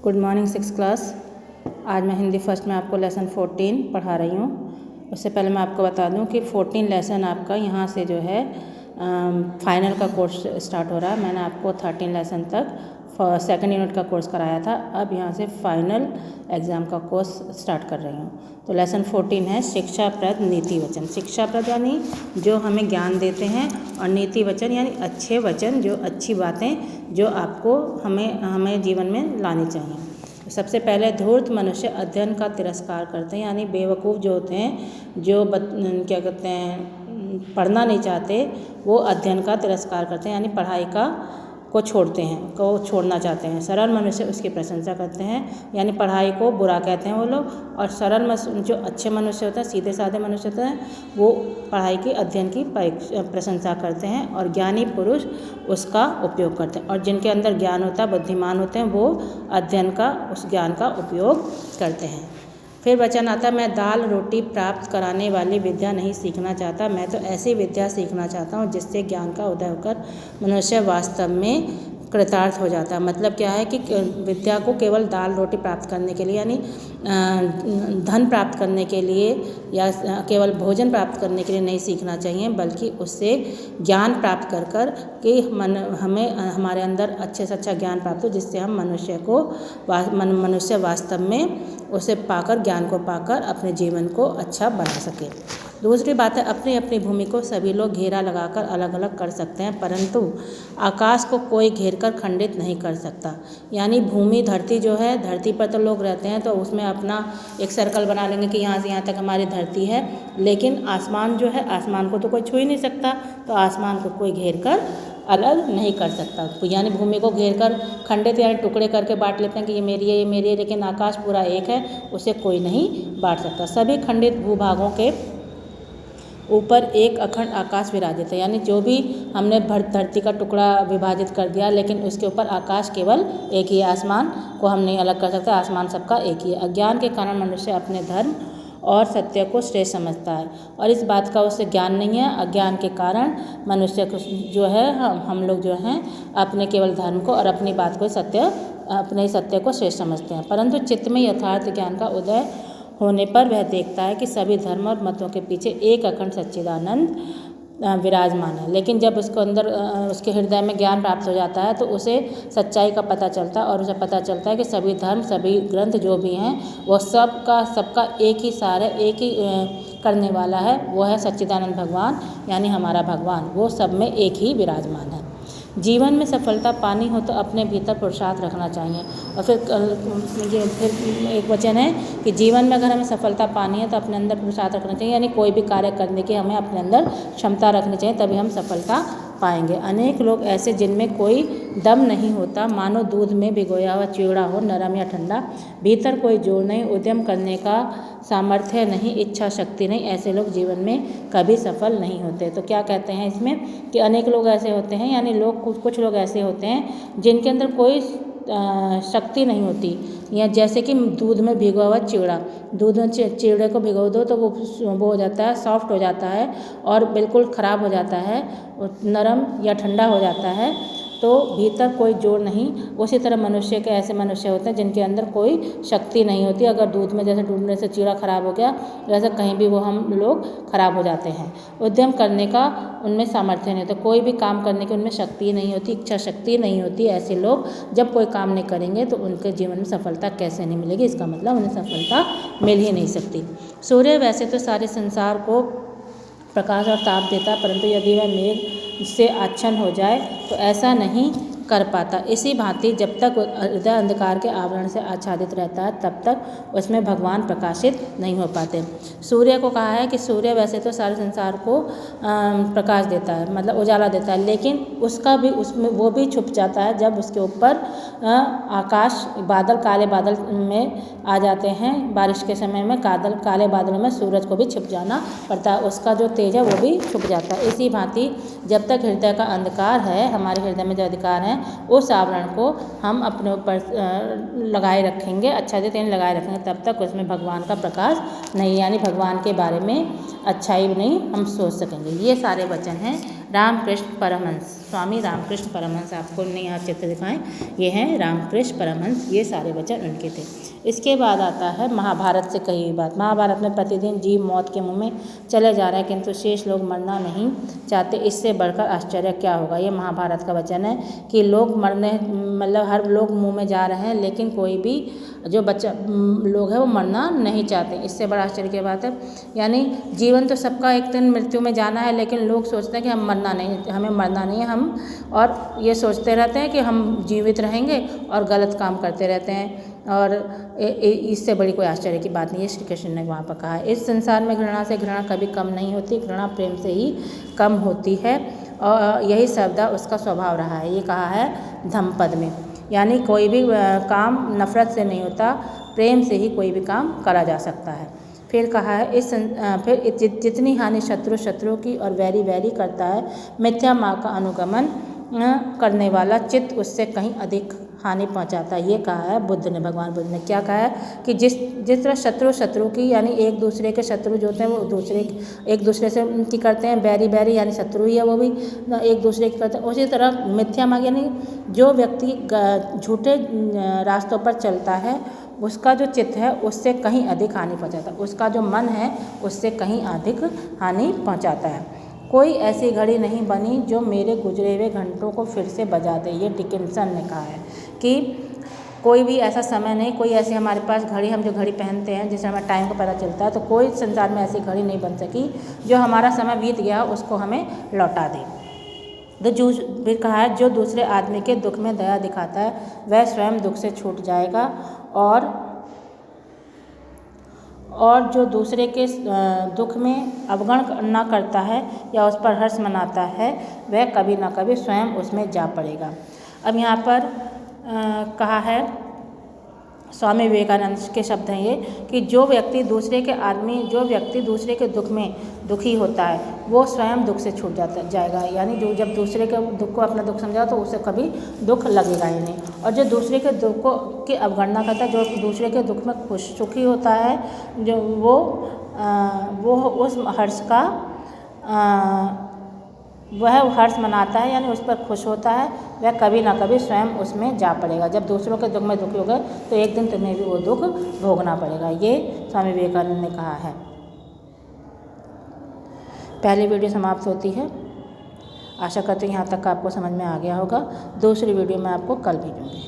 Good morning six class. आज मैं Hindi first में आपको लेसन 14 पढ़ा रही हूँ। उससे पहले मैं आपको बता दूँ कि 14 लेसन आपका यहाँ से जो है फाइनल का कोर्स स्टार्ट हो रहा है। मैंने आपको 13 लेसन तक सेकंड यूनिट का कोर्स कराया था। अब यहाँ से फाइनल एग्ज़ाम का कोर्स स्टार्ट कर रही हूँ। तो लेसन 14 है शिक्षाप्रद नीति वचन। शिक्षाप्रद यानी जो हमें ज्ञान देते हैं, और नीति वचन यानी अच्छे वचन, जो अच्छी बातें जो आपको हमें जीवन में लानी चाहिए। सबसे पहले धूर्त मनुष्य अध्ययन का तिरस्कार करते हैं, यानी बेवकूफ़ जो होते हैं, जो क्या कहते हैं, पढ़ना नहीं चाहते, वो अध्ययन का तिरस्कार करते हैं, यानी पढ़ाई को छोड़ना चाहते हैं। सरल मनुष्य उसकी प्रशंसा करते हैं, यानी पढ़ाई को बुरा कहते हैं वो लोग। और सरल जो अच्छे मनुष्य होते हैं, सीधे साधे मनुष्य होते हैं, वो पढ़ाई की अध्ययन की प्रशंसा करते हैं। और ज्ञानी पुरुष उसका उपयोग करते हैं, और जिनके अंदर ज्ञान होता है, बुद्धिमान होते हैं, वो अध्ययन का, उस ज्ञान का उपयोग करते हैं। फिर वचन आता है, मैं दाल रोटी प्राप्त कराने वाली विद्या नहीं सीखना चाहता, मैं तो ऐसी विद्या सीखना चाहता हूँ जिससे ज्ञान का उदय होकर मनुष्य वास्तव में कृतार्थ हो जाता है। मतलब क्या है कि विद्या को केवल दाल रोटी प्राप्त करने के लिए, यानी धन प्राप्त करने के लिए या केवल भोजन प्राप्त करने के लिए नहीं सीखना चाहिए, बल्कि उससे ज्ञान प्राप्त कर कि हमें हमारे अंदर अच्छे से अच्छा ज्ञान प्राप्त हो, जिससे हम मनुष्य वास्तव में उसे पाकर, ज्ञान को पाकर अपने जीवन को अच्छा बना सके। दूसरी बात है, अपनी अपनी भूमि को सभी लोग घेरा लगाकर अलग अलग कर सकते हैं, परंतु आकाश को कोई घेर कर खंडित नहीं कर सकता। यानी भूमि, धरती जो है, धरती पर तो लोग रहते हैं, तो उसमें अपना एक सर्कल बना लेंगे कि यहाँ से यहाँ तक हमारी धरती है, लेकिन आसमान जो है, आसमान को तो कोई छू ही नहीं सकता, तो आसमान को कोई घेर कर अलग नहीं कर सकता। यानी भूमि को घेर कर खंडित यानी टुकड़े करके बांट लेते हैं कि ये मेरी है, ये मेरी है, लेकिन आकाश पूरा एक है, उसे कोई नहीं बांट सकता। सभी खंडित भूभागों के ऊपर एक अखंड आकाश विराजित है, यानी जो भी हमने धरती का टुकड़ा विभाजित कर दिया, लेकिन उसके ऊपर आकाश केवल एक ही है, आसमान को हम नहीं अलग कर सकते, आसमान सबका एक ही है। अज्ञान के कारण मनुष्य अपने धर्म और सत्य को श्रेष्ठ समझता है, और इस बात का उसे ज्ञान नहीं है। अज्ञान के कारण मनुष्य को जो है, हम लोग जो हैं अपने केवल धर्म को और अपनी बात को अपने सत्य को श्रेष्ठ समझते हैं। परंतु चित्त में यथार्थ ज्ञान का उदय होने पर वह देखता है कि सभी धर्म और मतों के पीछे एक अखंड सच्चिदानंद विराजमान है। लेकिन जब उसको अंदर उसके हृदय में ज्ञान प्राप्त हो जाता है, तो उसे सच्चाई का पता चलता है, और उसे पता चलता है कि सभी धर्म, सभी ग्रंथ जो भी हैं, वो सबका एक ही सार है, एक ही करने वाला है, वो है सच्चिदानंद भगवान, यानी हमारा भगवान, वो सब में एक ही विराजमान है। जीवन में सफलता पानी हो तो अपने भीतर पुरुषार्थ रखना चाहिए। और फिर एक वचन है कि जीवन में अगर हमें सफलता पानी है तो अपने अंदर पुरुषार्थ रखना चाहिए, यानी कोई भी कार्य करने की हमें अपने अंदर क्षमता रखनी चाहिए, तभी हम सफलता पाएंगे। अनेक लोग ऐसे जिनमें कोई दम नहीं होता, मानो दूध में भिगोया हुआ चिवड़ा हो, नरम या ठंडा, भीतर कोई जोर नहीं, उद्यम करने का सामर्थ्य नहीं, इच्छा शक्ति नहीं, ऐसे लोग जीवन में कभी सफल नहीं होते। तो क्या कहते हैं इसमें कि अनेक लोग ऐसे होते हैं, यानी कुछ लोग ऐसे होते हैं जिनके अंदर कोई शक्ति नहीं होती, या जैसे कि दूध में भिगोया हुआ चिवड़ा, दूध में चिवड़े को भिगो दो तो वो हो जाता है, सॉफ्ट हो जाता है और बिल्कुल ख़राब हो जाता है, नरम या ठंडा हो जाता है, तो भीतर कोई जोर नहीं। उसी तरह मनुष्य के ऐसे मनुष्य होते हैं जिनके अंदर कोई शक्ति नहीं होती। अगर दूध में जैसे डूबने से चिवड़ा खराब हो गया, वैसे कहीं भी वो हम लोग खराब हो जाते हैं। उद्यम करने का उनमें सामर्थ्य नहीं होता, कोई भी काम करने की उनमें शक्ति नहीं होती, इच्छा शक्ति नहीं होती। ऐसे लोग जब कोई काम नहीं करेंगे तो उनके जीवन में सफलता कैसे नहीं मिलेगी, इसका मतलब उन्हें सफलता मिल ही नहीं सकती। सूर्य वैसे तो सारे संसार को प्रकाश और ताप देता है, परंतु यदि वह मेघ से आच्छन्न हो जाए तो ऐसा नहीं कर पाता। इसी भांति जब तक हृदय अंधकार के आवरण से आच्छादित रहता है, तब तक उसमें भगवान प्रकाशित नहीं हो पाते। सूर्य को कहा है कि सूर्य वैसे तो सारे संसार को प्रकाश देता है, मतलब उजाला देता है, लेकिन उसका भी उसमें वो भी छुप जाता है जब उसके ऊपर आकाश बादल, काले बादल में आ जाते हैं। बारिश के समय में काले बादलों में सूरज को भी छुप जाना पड़ता है, उसका जो तेज है वो भी छुप जाता है। इसी भांति जब तक हृदय का अंधकार है, हमारे हृदय में जो अधिकार है, उस आवरण को हम अपने ऊपर लगाए रखेंगे, अच्छा से लगाए रखेंगे, तब तक उसमें भगवान का प्रकाश नहीं, यानी भगवान के बारे में अच्छाई नहीं हम सोच सकेंगे। ये सारे वचन हैं रामकृष्ण परमहंस, स्वामी रामकृष्ण परमहंस, आपको हमने यहाँ चित्र दिखाएं, ये हैं रामकृष्ण परमहंस, ये सारे वचन उनके थे। इसके बाद आता है महाभारत से कही हुई बात। महाभारत में प्रतिदिन जीव मौत के मुंह में चले जा रहे हैं, किंतु शेष लोग मरना नहीं चाहते, इससे बढ़कर आश्चर्य क्या होगा। ये महाभारत का वचन है कि लोग मरने, मतलब हर लोग मुंह में जा रहे हैं, लेकिन कोई भी जो बच्चा लोग हैं वो मरना नहीं चाहते, इससे बड़ा आश्चर्य की बात है। यानी जीवन तो सबका एक दिन मृत्यु में जाना है, लेकिन लोग सोचते हैं कि हमें मरना नहीं है, हम और ये सोचते रहते हैं कि हम जीवित रहेंगे और गलत काम करते रहते हैं, और इससे बड़ी कोई आश्चर्य की बात नहीं है। श्री कृष्ण ने वहाँ पर कहा है, इस संसार में घृणा से घृणा कभी कम नहीं होती, घृणा प्रेम से ही कम होती है, और यही शब्द उसका स्वभाव रहा है। ये कहा है धम्मपद में, यानी कोई भी काम नफरत से नहीं होता, प्रेम से ही कोई भी काम करा जा सकता है। फिर कहा है फिर जितनी हानि शत्रु की और वैरी करता है, मिथ्या मार्ग का अनुगमन करने वाला चित्त उससे कहीं अधिक हानि पहुंचाता है। ये कहा है भगवान बुद्ध ने। क्या कहा है कि जिस तरह शत्रु की, यानी एक दूसरे के शत्रु जो होते हैं वो एक दूसरे से की करते हैं, बैरी यानी शत्रु ही है, वो भी एक दूसरे की करते हैं। उसी तरह मिथ्या मार्ग यानी जो व्यक्ति झूठे रास्तों पर चलता है, उसका जो चित्त है उससे कहीं अधिक हानि पहुंचाता है, उसका जो मन है उससे कहीं अधिक हानि पहुंचाता है। कोई ऐसी घड़ी नहीं बनी जो मेरे गुजरे हुए घंटों को फिर से बजा दे, ये डिकिंसन ने कहा है कि कोई भी ऐसा समय नहीं, कोई ऐसी हमारे पास घड़ी, हम जो घड़ी पहनते हैं जिससे हमें टाइम का पता चलता है, तो कोई संसार में ऐसी घड़ी नहीं बन सकी जो हमारा समय बीत गया उसको हमें लौटा दे। तो फिर कहा है जो दूसरे आदमी के दुख में दया दिखाता है वह स्वयं दुख से छूट जाएगा, और जो दूसरे के दुख में अवगण न करता है या उस पर हर्ष मनाता है वह कभी ना कभी स्वयं उसमें जा पड़ेगा। अब यहाँ पर कहा है, स्वामी विवेकानंद के शब्द हैं ये, कि जो व्यक्ति दूसरे के दुख में दुखी होता है वो स्वयं दुख से छूट जाएगा। यानी जो जब दूसरे के दुख को अपना दुख समझा तो उसे कभी दुख लगेगा ही नहीं। और जो दूसरे के दुख की अवगणना करता है, जो दूसरे के दुख में सुखी होता है, जो वो उस हर्ष का वह हर्ष मनाता है, यानी उस पर खुश होता है, वह कभी ना कभी स्वयं उसमें जा पड़ेगा। जब दूसरों के दुख में दुखी हो गए तो एक दिन तुम्हें भी वो दुख भोगना पड़ेगा, ये स्वामी विवेकानंद ने कहा है। पहली वीडियो समाप्त होती है। आशा करती हूँ यहाँ तक आपको समझ में आ गया होगा। दूसरी वीडियो मैं आपको कल भेजूँगी।